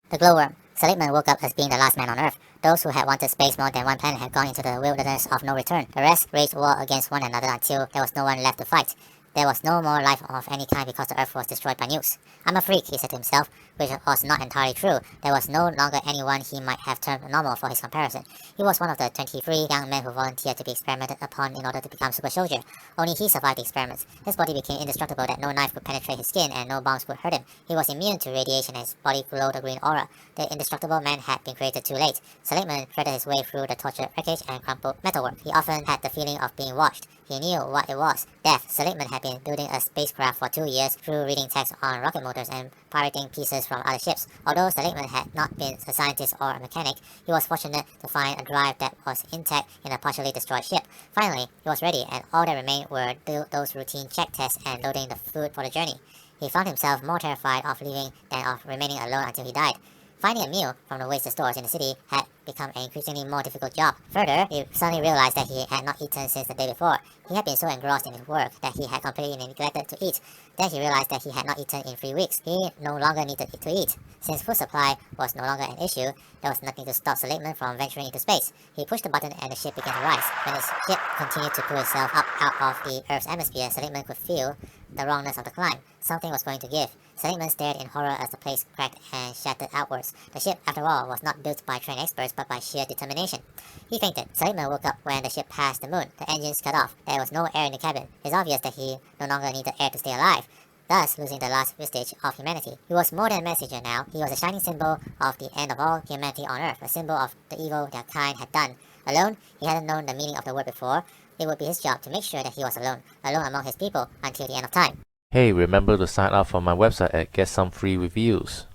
The glowworm. Seligman woke up as being the last man on Earth. Those who had wanted space more than one planet had gone into the wilderness of no return. The rest waged war against one another until there was no one left to fight. There was no more life of any kind because the Earth was destroyed by nukes. "I'm a freak," he said to himself, which was not entirely true. There was no longer anyone he might have termed normal for his comparison. He was one of the 23 young men who volunteered to be experimented upon in order to become super soldier. Only he survived the experiments. His body became indestructible that no knife could penetrate his skin and no bombs could hurt him. He was immune to radiation and his body glowed a green aura. The indestructible man had been created too late. Seligman threaded his way through the tortured wreckage and crumpled metalwork. He often had the feeling of being watched. He knew what it was. Death. Seligman had been building a spacecraft for 2 years through reading texts on rocket motors and pirating pieces from other ships. Although Seligman had not been a scientist or a mechanic, he was fortunate to find a drive that was intact in a partially destroyed ship. Finally, he was ready, and all that remained were those routine check tests and loading the food for the journey. He found himself more terrified of leaving than of remaining alone until he died. Finding a meal from the wasted stores in the city had become an increasingly more difficult job. Further, he suddenly realized that he had not eaten since the day before. He had been so engrossed in his work that he had completely neglected to eat. Then he realized that he had not eaten in 3 weeks. He no longer needed to eat. Since food supply was no longer an issue, there was nothing to stop Seligman from venturing into space. He pushed the button and the ship began to rise. When his ship continued to pull itself up out of the Earth's atmosphere, Seligman could feel the wrongness of the climb. Something was going to give. Seligman stared in horror as the place cracked and shattered outwards. The ship, after all, was not built by trained experts but by sheer determination. He fainted. Seligman woke up when the ship passed the moon. The engines cut off. There was no air in the cabin. It's obvious that he no longer needed air to stay alive, thus losing the last vestige of humanity. He was more than a messenger now. He was a shining symbol of the end of all humanity on Earth, a symbol of the evil their kind had done. Alone, he hadn't known the meaning of the word before. It would be his job to make sure that he was alone among his people, until the end of time. Hey, remember to sign up for my website and get some free reviews.